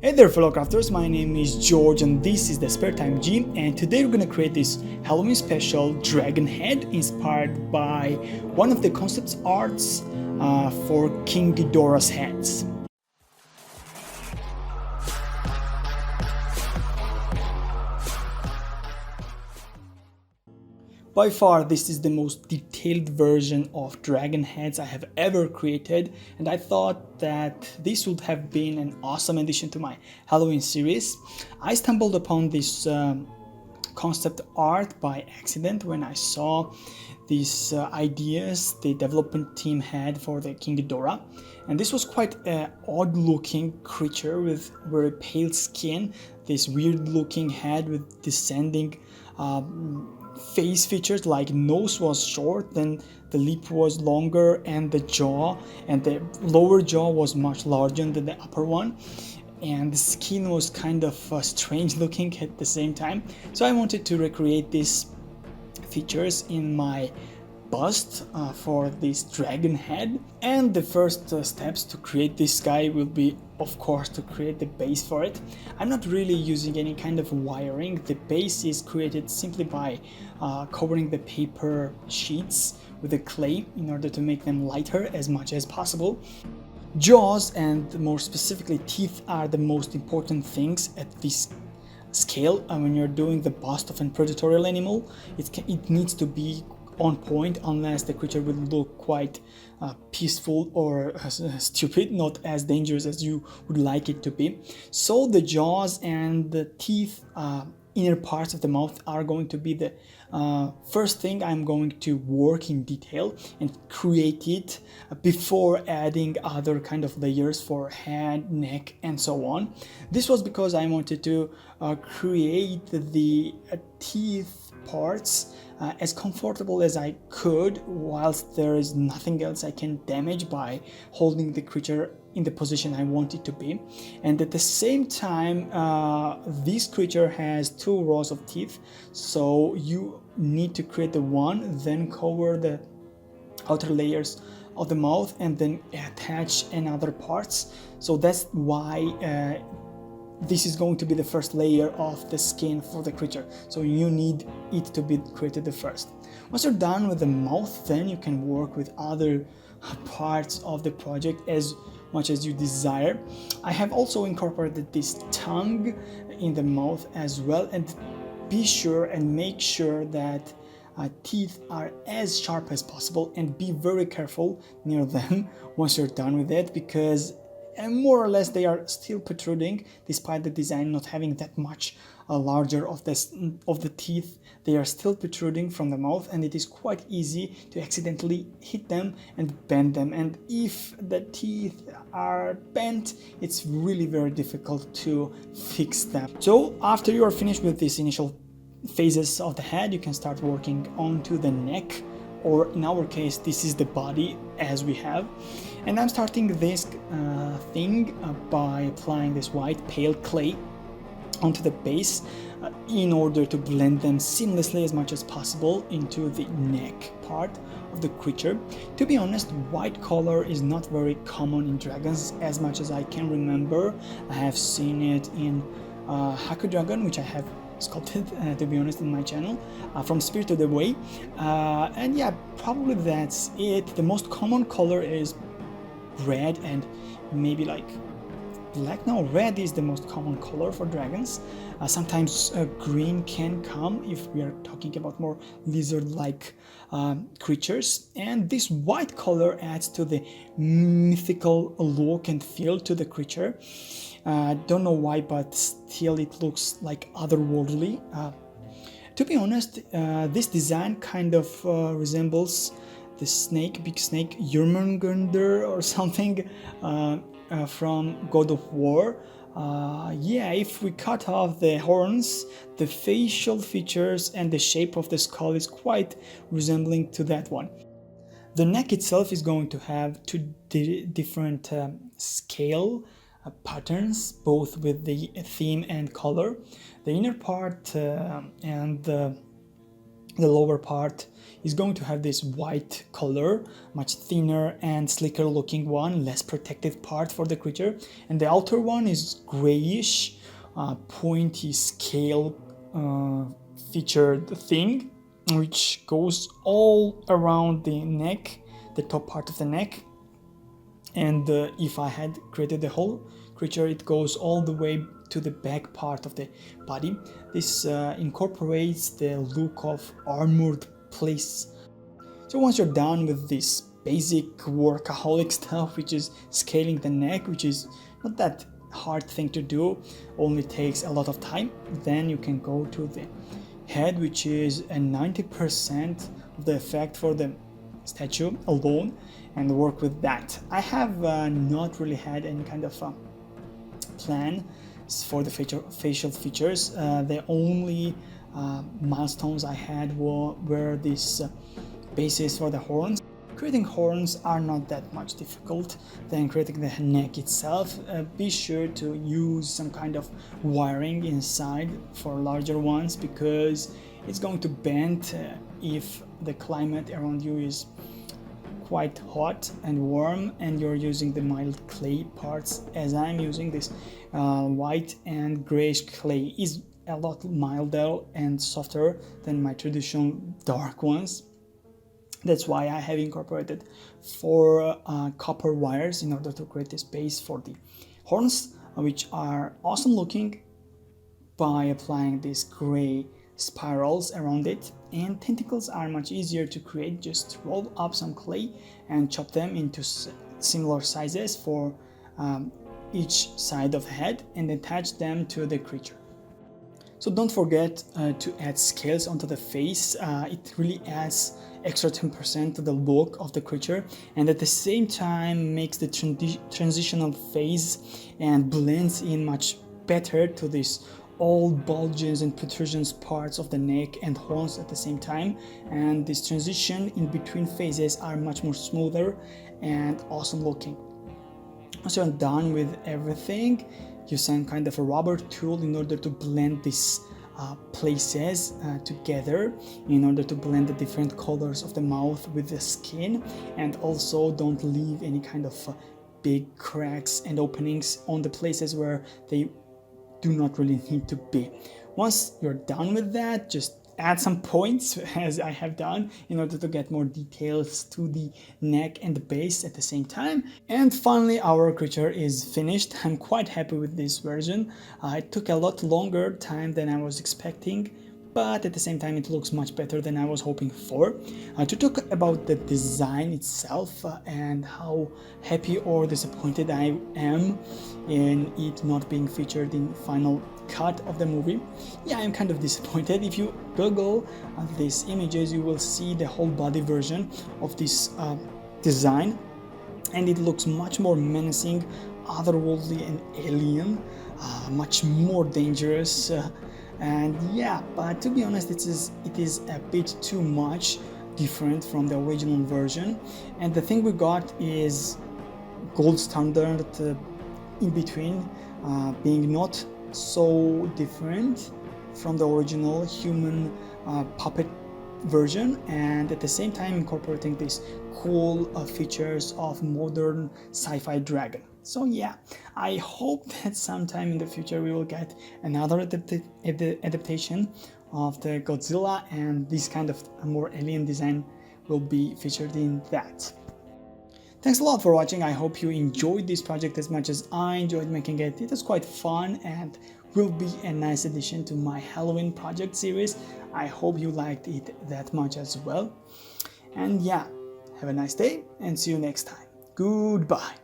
Hey there fellow crafters, my name is George and this is the Spare Time Gym, and today we're gonna create this Halloween special dragon head inspired by one of the concept arts for King Ghidorah's heads. By far, this is the most detailed version of dragon heads I have ever created, and I thought that this would have been an awesome addition to my Halloween series. I stumbled upon this concept art by accident when I saw these ideas the development team had for the King Ghidorah, and this was quite an odd looking creature with very pale skin, this weird looking head with descending face features, like nose was short, then the lip was longer, and the jaw and the lower jaw was much larger than the upper one, and the skin was kind of strange looking at the same time. So I wanted to recreate these features in my bust for this dragon head, and the first steps to create this guy will be, of course, to create the base for it. I'm not really using any kind of wiring. The base is created simply by covering the paper sheets with the clay in order to make them lighter as much as possible. Jaws, and more specifically teeth, are the most important things at this scale. When you're doing the bust of a predatorial animal, it needs to be on point, unless the creature will look quite peaceful or stupid, not as dangerous as you would like it to be. So the jaws and the teeth, inner parts of the mouth, are going to be the first thing I'm going to work in detail and create it before adding other kind of layers for head, neck, and so on. This was because I wanted to create the teeth parts as comfortable as I could, whilst there is nothing else I can damage by holding the creature in the position I want it to be. And at the same time, this creature has 2 rows of teeth, so you need to create the one, then cover the outer layers of the mouth, and then attach another parts. So that's why this is going to be the first layer of the skin for the creature, so you need it to be created the first. Once you're done with the mouth, then you can work with other parts of the project as much as you desire. I have also incorporated this tongue in the mouth as well, and be sure and make sure that teeth are as sharp as possible, and be very careful near them once you're done with it, because more or less they are still protruding despite the design not having that much larger of the teeth. They are still protruding from the mouth, and it is quite easy to accidentally hit them and bend them, and if the teeth are bent, it's really very difficult to fix them. So after you are finished with these initial phases of the head, you can start working onto the neck, or in our case this is the body as we have. And I'm starting this thing by applying this white pale clay onto the base in order to blend them seamlessly as much as possible into the neck part of the creature. To be honest, white color is not very common in dragons as much as I can remember. I have seen it in Haku Dragon, which I have sculpted, to be honest, in my channel, from Spirited Away, and yeah, probably that's it. The most common color is red and maybe like black. No, red is the most common color for dragons. Sometimes green can come if we are talking about more lizard-like creatures, and this white color adds to the mythical look and feel to the creature. Don't know why, but still it looks like otherworldly. To be honest, this design kind of resembles the snake, big snake, Jörmungandr or something from God of War. Yeah, if we cut off the horns, the facial features and the shape of the skull is quite resembling to that one. The neck itself is going to have 2 different scale patterns, both with the theme and color. The inner part and the The lower part is going to have this white color, much thinner and slicker looking one, less protective part for the creature, and the outer one is grayish, pointy scale featured thing, which goes all around the neck, the top part of the neck. And if I had created the whole creature, it goes all the way to the back part of the body. This incorporates the look of armored police. So once you're done with this basic workaholic stuff, which is scaling the neck, which is not that hard thing to do, only takes a lot of time, then you can go to the head, which is a 90% of the effect for the statue alone, and work with that. I have not really had any kind of plan for the facial features. The only milestones I had were these bases for the horns. Creating horns are not that much difficult than creating the neck itself. Be sure to use some kind of wiring inside for larger ones, because it's going to bend if the climate around you is quite hot and warm and you're using the mild clay parts, as I'm using this white and grayish clay. Is a lot milder and softer than my traditional dark ones. That's why I have incorporated 4 copper wires in order to create a space for the horns, which are awesome looking by applying these gray spirals around it. And tentacles are much easier to create. Just roll up some clay and chop them into similar sizes for each side of the head and attach them to the creature. So don't forget to add scales onto the face. It really adds extra 10% to the look of the creature, and at the same time makes the transitional phase and blends in much better to this all bulges and protrusions parts of the neck and horns at the same time. And this transition in between phases are much more smoother and awesome looking. Once you're done with everything, use some kind of a rubber tool in order to blend these places together, in order to blend the different colors of the mouth with the skin, and also don't leave any kind of big cracks and openings on the places where they do not really need to be. Once you're done with that, just add some points, as I have done, in order to get more details to the neck and the base at the same time. And finally, our creature is finished. I'm quite happy with this version. It took a lot longer time than I was expecting, but at the same time it looks much better than I was hoping for. To talk about the design itself and how happy or disappointed I am in it not being featured in final cut of the movie. Yeah, I'm kind of disappointed. If you Google these images, you will see the whole body version of this design, and it looks much more menacing, otherworldly and alien, much more dangerous. And yeah, but to be honest, it is a bit too much different from the original version. And the thing we got is gold standard in between, being not so different from the original human puppet version, and at the same time incorporating these cool features of modern sci-fi dragon. So yeah, I hope that sometime in the future we will get another adaptation of the Godzilla, and this kind of a more alien design will be featured in that. Thanks a lot for watching. I hope you enjoyed this project as much as I enjoyed making it. It was quite fun and will be a nice addition to my Halloween project series. I hope you liked it that much as well. And yeah, have a nice day and see you next time. Goodbye.